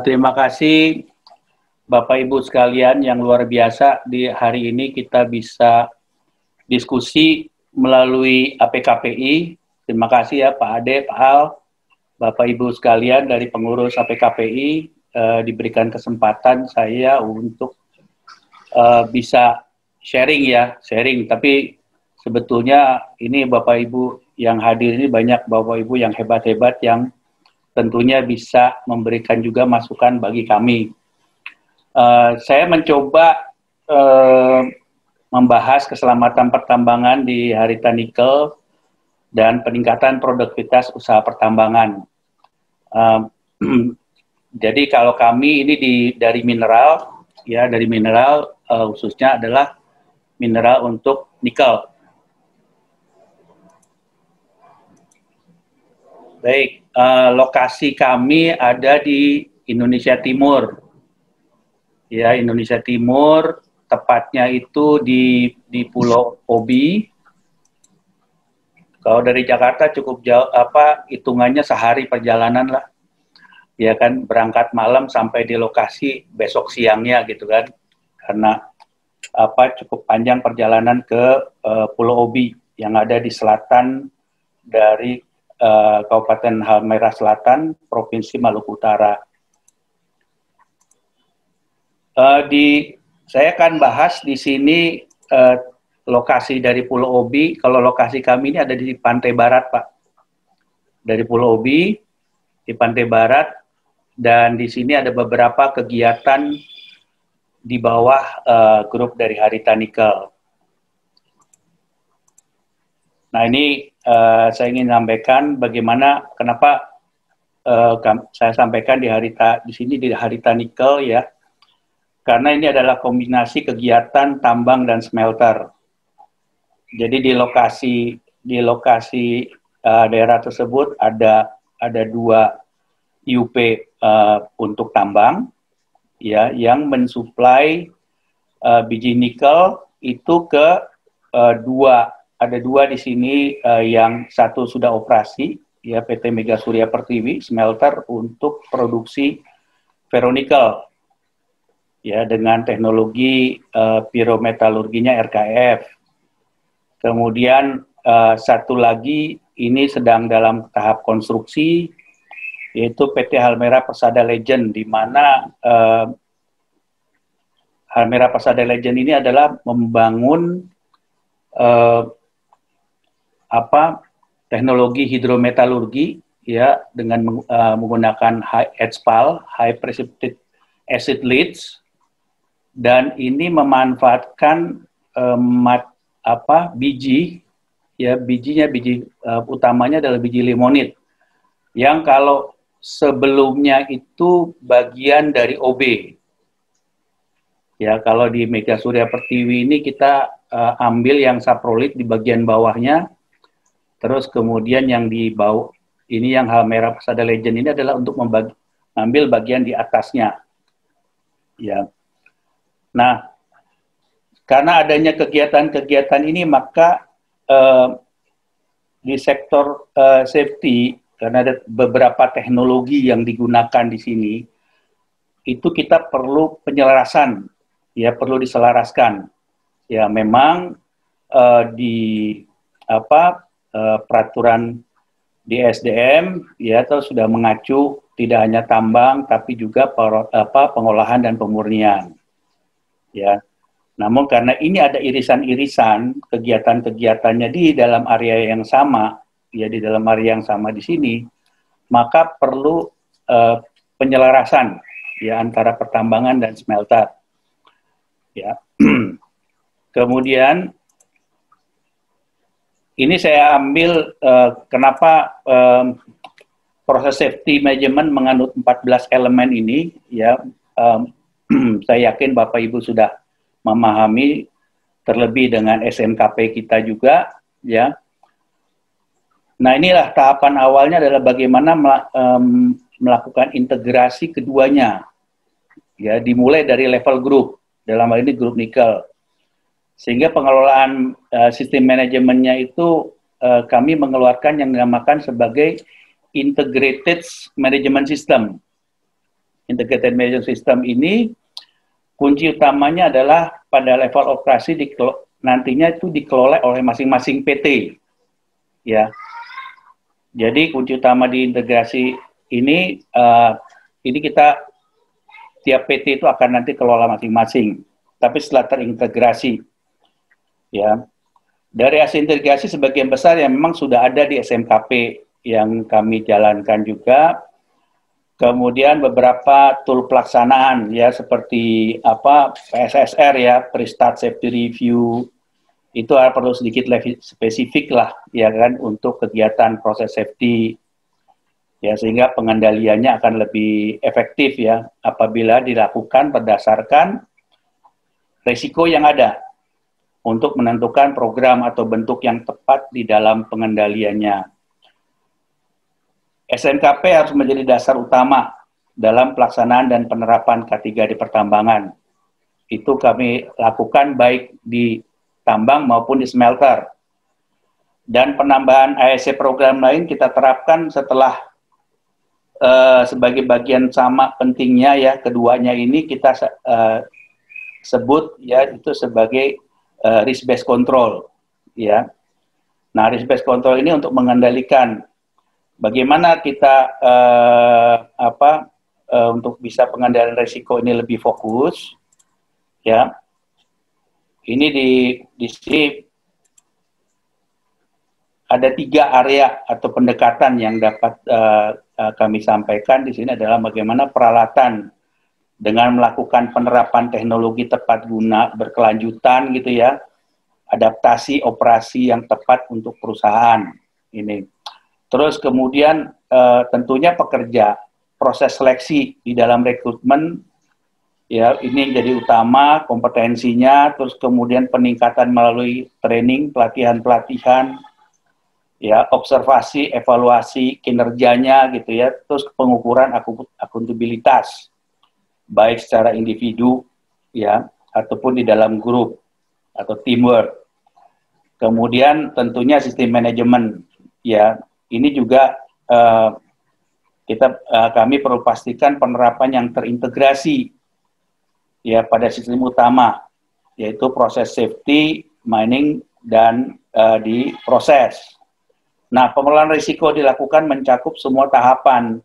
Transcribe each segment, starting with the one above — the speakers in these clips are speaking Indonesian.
Terima kasih Bapak Ibu sekalian yang luar biasa. Di hari ini kita bisa diskusi melalui APKPI. Terima kasih ya Pak Ade, Pak Al, Bapak Ibu sekalian dari pengurus APKPI, diberikan kesempatan saya untuk bisa sharing. Tapi sebetulnya ini Bapak Ibu yang hadir ini banyak Bapak Ibu yang hebat-hebat yang tentunya bisa memberikan juga masukan bagi kami. Saya mencoba membahas keselamatan pertambangan di Harita Nikel dan peningkatan produktivitas usaha pertambangan. Jadi kalau kami ini dari mineral, ya dari mineral khususnya adalah mineral untuk nikel. Baik, lokasi kami ada di Indonesia Timur. Ya, Indonesia Timur, tepatnya itu di Pulau Obi. Kalau dari Jakarta cukup jauh, hitungannya sehari perjalanan lah. Ya kan, berangkat malam sampai di lokasi besok siangnya gitu kan. Karena cukup panjang perjalanan ke Pulau Obi yang ada di selatan dari Kabupaten Halmahera Selatan, Provinsi Maluku Utara. Saya akan bahas di sini lokasi dari Pulau Obi. Kalau lokasi kami ini ada di pantai barat, Pak. Dari Pulau Obi di pantai barat, dan di sini ada beberapa kegiatan di bawah grup dari Harita Nikel. Nah ini saya ingin sampaikan bagaimana kenapa saya sampaikan di sini di Harita Nikel ya. Karena ini adalah kombinasi kegiatan tambang dan smelter. Jadi di lokasi daerah tersebut ada 2 IUP untuk tambang, ya, yang mensuplai biji nikel itu ke ada dua di sini, yang satu sudah operasi, ya PT Mega Surya Pertiwi smelter untuk produksi ferronikel. Ya, dengan teknologi pirometalurginya RKF. Kemudian satu lagi ini sedang dalam tahap konstruksi, yaitu PT Halmahera Persada Legend, di mana Halmahera Persada Legend ini adalah membangun teknologi hidrometalurgi, ya, dengan menggunakan high precipitate acid leach. Dan ini memanfaatkan biji utamanya adalah biji limonit, yang kalau sebelumnya itu bagian dari OB. Ya, kalau di Mega Surya Pertiwi ini kita ambil yang saprolit di bagian bawahnya, terus kemudian yang di bawah ini yang Halmahera Persada Legend ini adalah untuk mengambil bagian di atasnya. Ya. Nah, karena adanya kegiatan-kegiatan ini, maka di sektor safety, karena ada beberapa teknologi yang digunakan di sini, itu kita perlu penyelarasan, ya, perlu diselaraskan. Ya, memang peraturan di SDM, ya, atau sudah mengacu tidak hanya tambang, tapi juga pengolahan dan pemurnian. Ya, namun karena ini ada irisan-irisan kegiatan-kegiatannya di dalam area yang sama, ya, di dalam area yang sama di sini, maka perlu penyelarasan, ya, antara pertambangan dan smelter. Ya, kemudian ini saya ambil kenapa proses safety management menganut 14 elemen ini, ya. Saya yakin Bapak Ibu sudah memahami, terlebih dengan SNKP kita juga, ya. Nah, inilah tahapan awalnya adalah bagaimana melakukan integrasi keduanya, ya, dimulai dari level grup, dalam hal ini grup nikel, sehingga pengelolaan sistem manajemennya itu kami mengeluarkan yang dinamakan sebagai integrated management system. integrated management system ini kunci utamanya adalah pada level operasi nantinya itu dikelola oleh masing-masing PT, ya. Jadi kunci utama di integrasi ini kita tiap PT itu akan nanti kelola masing-masing. Tapi setelah terintegrasi, ya, dari hasil integrasi sebagian besar yang memang sudah ada di SMKP yang kami jalankan juga. Kemudian beberapa tool pelaksanaan ya seperti PSSR ya, Pre-Start Safety Review, itu perlu sedikit lebih spesifik lah ya kan untuk kegiatan proses safety ya, sehingga pengendaliannya akan lebih efektif ya apabila dilakukan berdasarkan risiko yang ada untuk menentukan program atau bentuk yang tepat di dalam pengendaliannya. SMKP harus menjadi dasar utama dalam pelaksanaan dan penerapan K3 di pertambangan. Itu kami lakukan baik di tambang maupun di smelter. Dan penambahan ASC program lain kita terapkan setelah sebagai bagian sama pentingnya ya, keduanya ini kita sebut ya itu sebagai risk based control ya. Nah, risk based control ini untuk mengendalikan bagaimana kita untuk bisa pengendalian risiko ini lebih fokus ya. Ini di sini ada 3 area atau pendekatan yang dapat kami sampaikan di sini adalah bagaimana peralatan dengan melakukan penerapan teknologi tepat guna berkelanjutan gitu ya, adaptasi operasi yang tepat untuk perusahaan ini. Terus kemudian tentunya pekerja, proses seleksi di dalam rekrutmen ya ini jadi utama kompetensinya, terus kemudian peningkatan melalui training, pelatihan ya, observasi, evaluasi kinerjanya gitu ya, terus pengukuran akuntabilitas baik secara individu ya ataupun di dalam grup atau teamwork. Kemudian tentunya sistem manajemen ya, ini juga kami perlu pastikan penerapan yang terintegrasi ya pada sistem utama, yaitu proses safety, mining, dan di proses. Nah, pengelolaan risiko dilakukan mencakup semua tahapan,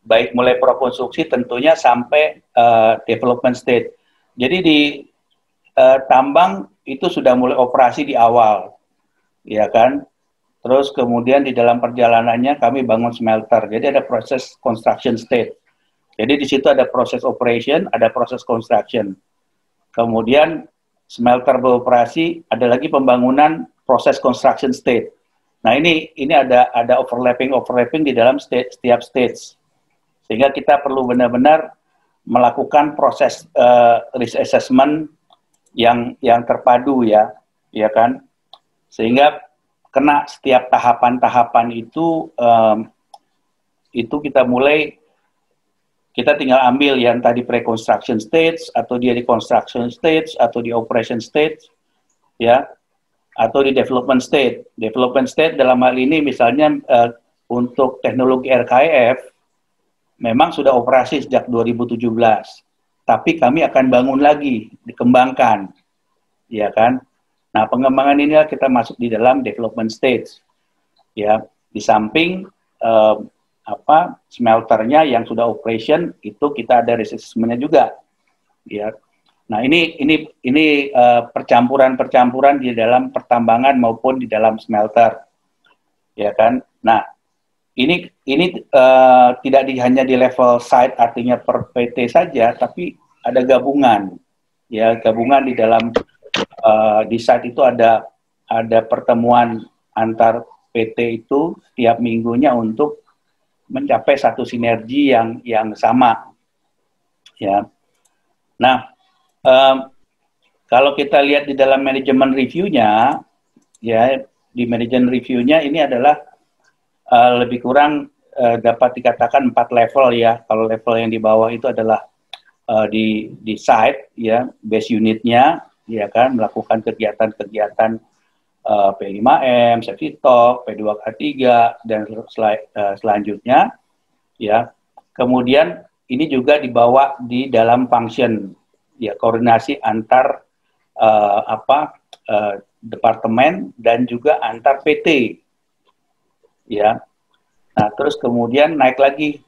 baik mulai prakonstruksi tentunya sampai development state. Jadi di tambang itu sudah mulai operasi di awal, ya kan? Terus kemudian di dalam perjalanannya kami bangun smelter. Jadi ada proses construction state. Jadi di situ ada proses operation, ada proses construction. Kemudian smelter beroperasi, ada lagi pembangunan proses construction state. Nah ini ada overlapping di dalam setiap stage. Sehingga kita perlu benar-benar melakukan proses risk assessment yang terpadu ya kan? Sehingga kena setiap tahapan-tahapan itu kita tinggal ambil yang tadi pre-construction stage atau dia di construction stage atau di operation stage ya atau di development stage. Development stage dalam hal ini misalnya untuk teknologi RKEF memang sudah operasi sejak 2017. Tapi kami akan bangun lagi, dikembangkan. Ya kan? Nah, pengembangan ini kita masuk di dalam development stage. Ya, di samping smelternya yang sudah operation itu kita ada risk assessment-nya juga. Ya. Nah, ini percampuran di dalam pertambangan maupun di dalam smelter. Ya kan? Nah, ini tidak hanya di level site artinya per PT saja, tapi ada gabungan. Ya, gabungan di dalam di site itu ada pertemuan antar PT itu setiap minggunya untuk mencapai satu sinergi yang sama. Ya. Nah, kalau kita lihat di dalam manajemen review-nya, ya di manajemen review-nya ini adalah lebih kurang dapat dikatakan 4 level ya. Kalau level yang di bawah itu adalah di site ya, base unitnya ya kan, melakukan kegiatan-kegiatan P5M, safety talk, P2K3 dan selanjutnya ya. Kemudian ini juga dibawa di dalam function ya, koordinasi antar departemen dan juga antar PT ya. Nah, terus kemudian naik lagi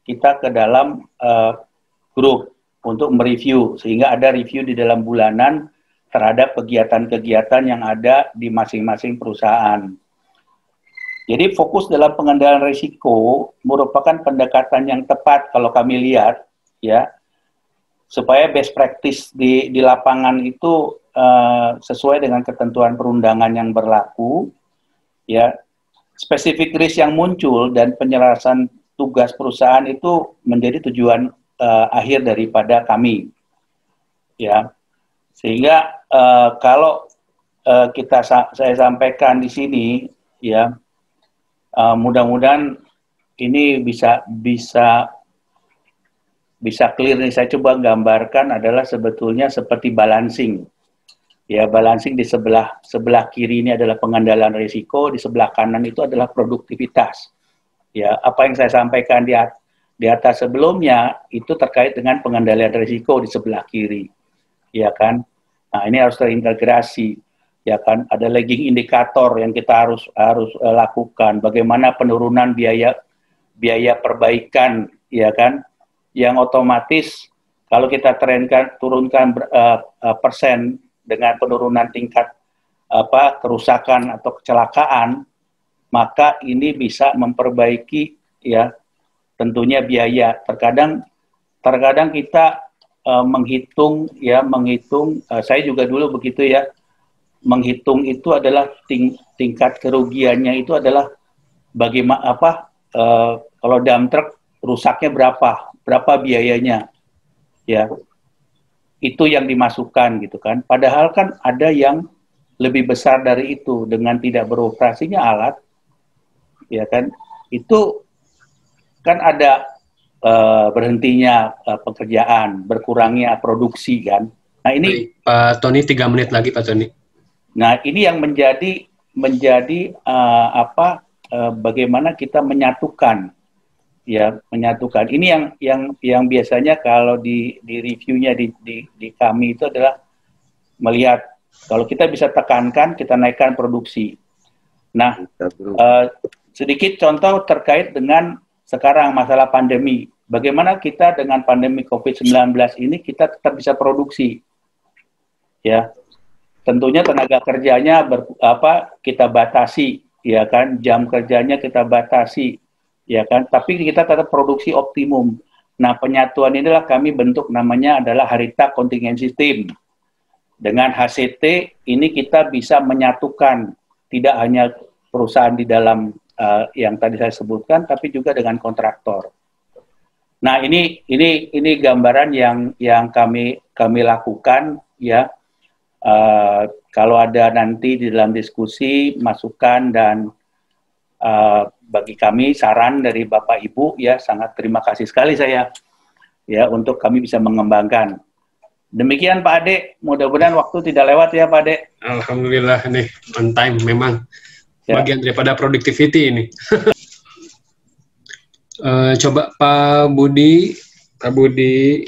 kita ke dalam grup untuk mereview, sehingga ada review di dalam bulanan terhadap kegiatan-kegiatan yang ada di masing-masing perusahaan. Jadi fokus dalam pengendalian risiko merupakan pendekatan yang tepat kalau kami lihat ya, supaya best practice di lapangan itu sesuai dengan ketentuan perundangan yang berlaku ya. Spesifik risk yang muncul dan penyelesaian tugas perusahaan itu menjadi tujuan akhir daripada kami ya. Sehingga kalau saya sampaikan di sini ya, mudah-mudahan ini bisa clear nih. Saya coba gambarkan adalah sebetulnya seperti balancing. Ya, balancing di sebelah kiri ini adalah pengendalian risiko, di sebelah kanan itu adalah produktivitas. Ya, apa yang saya sampaikan di atas sebelumnya itu terkait dengan pengendalian risiko di sebelah kiri. Ya kan? Nah, ini harus terintegrasi. Ya kan, ada lagging indikator yang kita harus lakukan. Bagaimana penurunan biaya perbaikan, ya kan, yang otomatis kalau kita turunkan persen dengan penurunan tingkat kerusakan atau kecelakaan, maka ini bisa memperbaiki ya tentunya biaya. Terkadang kita menghitung, saya juga dulu begitu ya. Menghitung itu adalah tingkat kerugiannya itu adalah bagaimana kalau dump truck rusaknya berapa biayanya ya, itu yang dimasukkan gitu kan. Padahal kan ada yang lebih besar dari itu dengan tidak beroperasinya alat ya kan, itu kan ada berhentinya pekerjaan, berkurangnya produksi kan. Nah ini Pak Tony 3 menit lagi Pak Tony. Nah, ini yang menjadi bagaimana kita menyatukan Ini yang biasanya kalau di reviewnya di kami itu adalah melihat kalau kita bisa tekankan, kita naikkan produksi. Nah, sedikit contoh terkait dengan sekarang masalah pandemi. Bagaimana kita dengan pandemi COVID-19 ini kita tetap bisa produksi, ya. Tentunya tenaga kerjanya kita batasi, ya kan, jam kerjanya kita batasi, ya kan, tapi kita tetap produksi optimum. Nah, penyatuan inilah kami bentuk namanya adalah Harita Contingency Team. Dengan HCT ini kita bisa menyatukan tidak hanya perusahaan di dalam yang tadi saya sebutkan, tapi juga dengan kontraktor. Nah, ini gambaran yang kami lakukan, ya. Kalau ada nanti di dalam diskusi masukan dan bagi kami saran dari Bapak Ibu, ya sangat terima kasih sekali saya ya untuk kami bisa mengembangkan. Demikian Pak Ade, mudah-mudahan waktu tidak lewat ya Pak Ade. Alhamdulillah nih on time memang ya. Bagian daripada productivity ini. Coba Pak Budi